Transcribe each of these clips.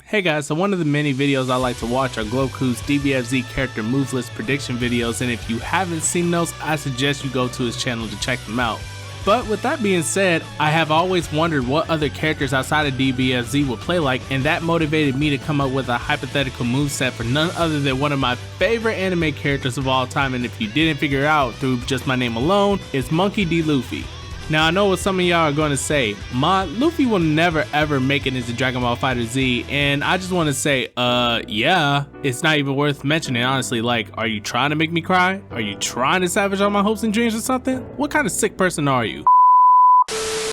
Hey guys, so one of the many videos I like to watch are Goku's DBFZ character move list prediction videos, and if you haven't seen those, I suggest you go to his channel to check them out. But with that being said, I have always wondered what other characters outside of DBFZ would play like, and that motivated me to come up with a hypothetical moveset for none other than one of my favorite anime characters of all time, and if you didn't figure it out through just my name alone, it's Monkey D. Luffy. Now I know what some of y'all are going to say, Luffy will never ever make it into Dragon Ball FighterZ, and I just want to say, yeah, it's not even worth mentioning, honestly. Like, are you trying to make me cry? Are you trying to savage all my hopes and dreams or something? What kind of sick person are you?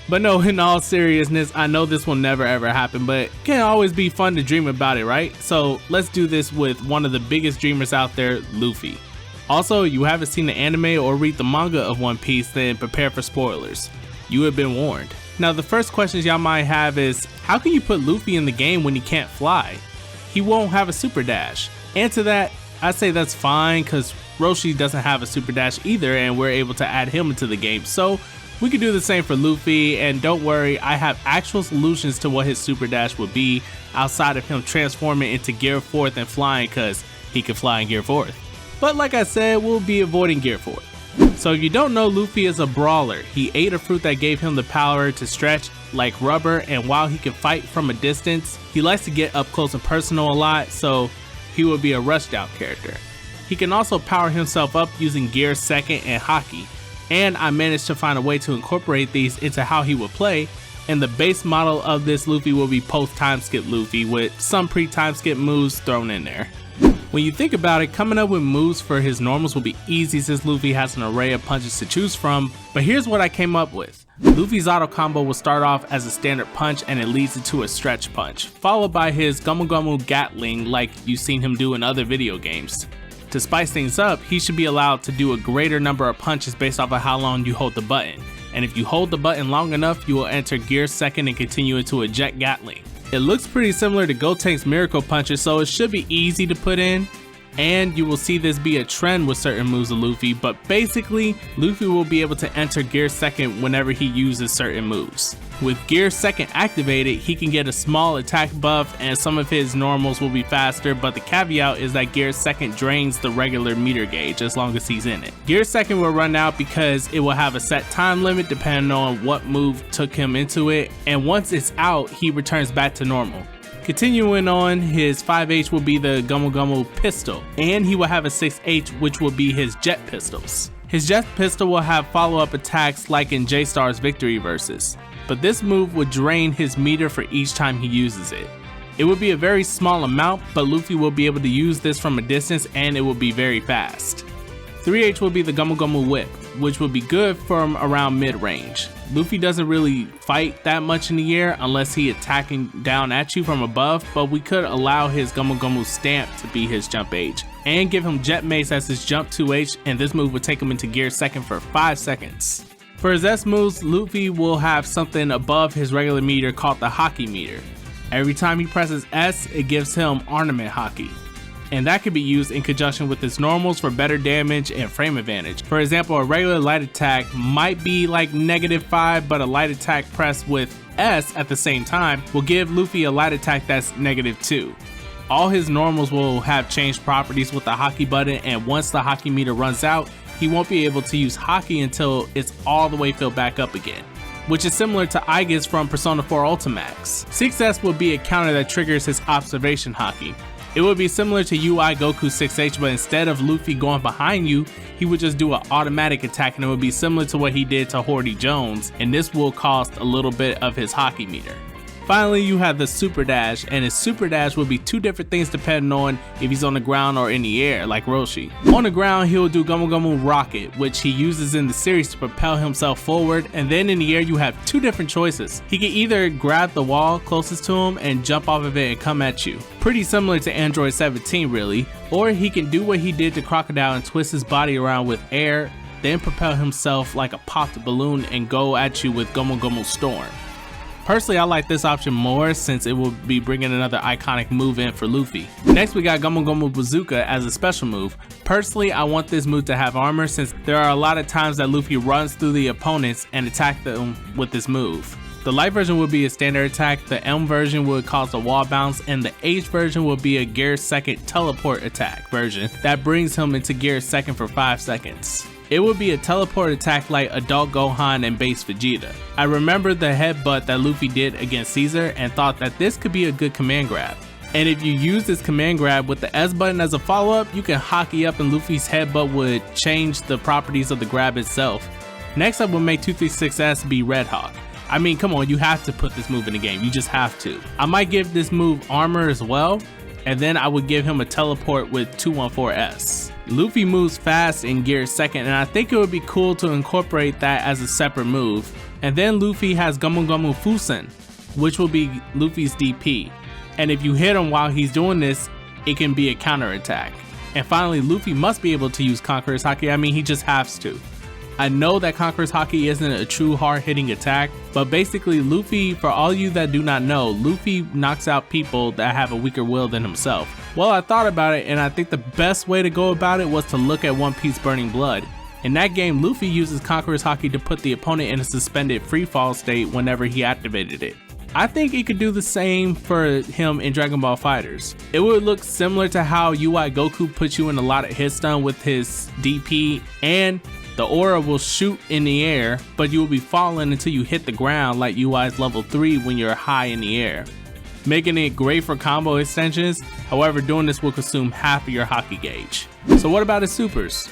But no, in all seriousness, I know this will never ever happen, but it can always be fun to dream about it, right? So let's do this with one of the biggest dreamers out there, Luffy. Also, you haven't seen the anime or read the manga of One Piece, then prepare for spoilers. You have been warned. Now the first questions y'all might have is, how can you put Luffy in the game when he can't fly? He won't have a super dash. And to that, I say that's fine because Roshi doesn't have a super dash either, and we're able to add him into the game. So we can do the same for Luffy, and don't worry, I have actual solutions to what his super dash would be outside of him transforming into Gear 4th and flying, because he can fly in Gear 4th. But like I said, we'll be avoiding Gear 4. So if you don't know, Luffy is a brawler. He ate a fruit that gave him the power to stretch like rubber, and while he can fight from a distance, he likes to get up close and personal a lot, so he will be a rushed out character. He can also power himself up using Gear 2nd and Haki, and I managed to find a way to incorporate these into how he would play, and the base model of this Luffy will be post time skip Luffy with some pre time skip moves thrown in there. When you think about it, coming up with moves for his normals will be easy since Luffy has an array of punches to choose from, but here's what I came up with. Luffy's auto combo will start off as a standard punch and it leads into a stretch punch, followed by his Gumu Gumu Gatling like you've seen him do in other video games. To spice things up, he should be allowed to do a greater number of punches based off of how long you hold the button, and if you hold the button long enough, you will enter Gear 2nd and continue into a Jet Gatling. It looks pretty similar to Gotenks Miracle Punches, so it should be easy to put in, and you will see this be a trend with certain moves of Luffy, but basically, Luffy will be able to enter Gear 2nd whenever he uses certain moves. With Gear 2nd activated, he can get a small attack buff and some of his normals will be faster, but the caveat is that Gear 2nd drains the regular meter gauge as long as he's in it. Gear 2nd will run out because it will have a set time limit depending on what move took him into it, and once it's out, he returns back to normal. Continuing on, his 5H will be the Gumu Gumu Pistol, and he will have a 6H which will be his Jet Pistols. His Jet Pistol will have follow-up attacks like in J-Star's Victory Versus, but this move would drain his meter for each time he uses it. It would be a very small amount, but Luffy will be able to use this from a distance and it will be very fast. 3H will be the Gumu Gumu Whip, which will be good from around mid-range. Luffy doesn't really fight that much in the air unless he attacking down at you from above, but we could allow his Gumu Gumu Stamp to be his jump H, and give him Jet Mace as his jump 2H, and this move would take him into Gear 2nd for 5 seconds. For his S moves, Luffy will have something above his regular meter called the Haki meter. Every time he presses S, it gives him Ornament Haki, and that can be used in conjunction with his normals for better damage and frame advantage. For example, a regular light attack might be like -5, but a light attack pressed with S at the same time will give Luffy a light attack that's -2. All his normals will have changed properties with the Haki button, and once the Haki meter runs out, he won't be able to use Haki until it's all the way filled back up again, which is similar to Aegis from Persona 4 Ultimax. 6S will be a counter that triggers his Observation Haki. It would be similar to UI Goku 6H, but instead of Luffy going behind you, he would just do an automatic attack, and it would be similar to what he did to Hordy Jones, and this will cost a little bit of his Haki meter. Finally, you have the Super Dash, and his Super Dash will be two different things depending on if he's on the ground or in the air, like Roshi. On the ground, he'll do Gumu Gumu Rocket, which he uses in the series to propel himself forward, and then in the air you have two different choices. He can either grab the wall closest to him and jump off of it and come at you, pretty similar to Android 17 really, or he can do what he did to Crocodile and twist his body around with air, then propel himself like a popped balloon and go at you with Gumu Gumu Storm. Personally, I like this option more since it will be bringing another iconic move in for Luffy. Next, we got Gumu Gumu Bazooka as a special move. Personally, I want this move to have armor since there are a lot of times that Luffy runs through the opponents and attack them with this move. The light version would be a standard attack, the M version would cause a wall bounce, and the H version would be a Gear Second teleport attack version that brings him into Gear Second for 5 seconds. It would be a teleport attack like Adult Gohan and Base Vegeta. I remember the headbutt that Luffy did against Caesar and thought that this could be a good command grab. And if you use this command grab with the S button as a follow-up, you can hockey up and Luffy's headbutt would change the properties of the grab itself. Next up would make 236S be Red Hawk. I mean, come on, you have to put this move in the game, you just have to. I might give this move armor as well, and then I would give him a teleport with 214S. Luffy moves fast in Gear Second, and I think it would be cool to incorporate that as a separate move. And then Luffy has Gomu Gomu Fusen, which will be Luffy's DP. And if you hit him while he's doing this, it can be a counter attack. And finally, Luffy must be able to use Conqueror's Haki. I mean, he just has to. I know that Conqueror's Haki isn't a true hard-hitting attack, but basically Luffy, for all you that do not know, Luffy knocks out people that have a weaker will than himself. Well, I thought about it, and I think the best way to go about it was to look at One Piece Burning Blood. In that game, Luffy uses Conqueror's Haki to put the opponent in a suspended freefall state whenever he activated it. I think he could do the same for him in Dragon Ball FighterZ. It would look similar to how UI Goku puts you in a lot of hit stun with his DP, and the aura will shoot in the air, but you will be falling until you hit the ground like UI's level 3 when you're high in the air, making it great for combo extensions. However, doing this will consume half of your Haki gauge. So what about his supers?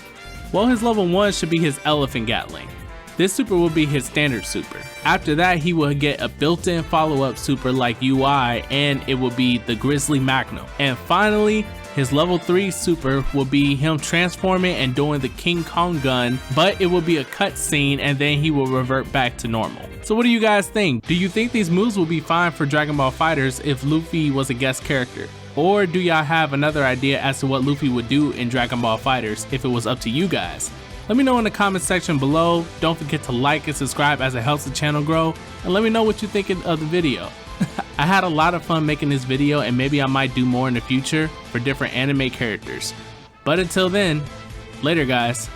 Well, his level 1 should be his Elephant Gatling. This super will be his standard super. After that, he will get a built-in follow-up super like UI, and it will be the Grizzly Magnum. And finally, his level 3 super will be him transforming and doing the King Kong gun, but it will be a cutscene and then he will revert back to normal. So what do you guys think? Do you think these moves will be fine for Dragon Ball FighterZ if Luffy was a guest character? Or do y'all have another idea as to what Luffy would do in Dragon Ball FighterZ if it was up to you guys? Let me know in the comment section below. Don't forget to like and subscribe as it helps the channel grow, and let me know what you think of the video. I had a lot of fun making this video, and maybe I might do more in the future for different anime characters. But until then, later guys.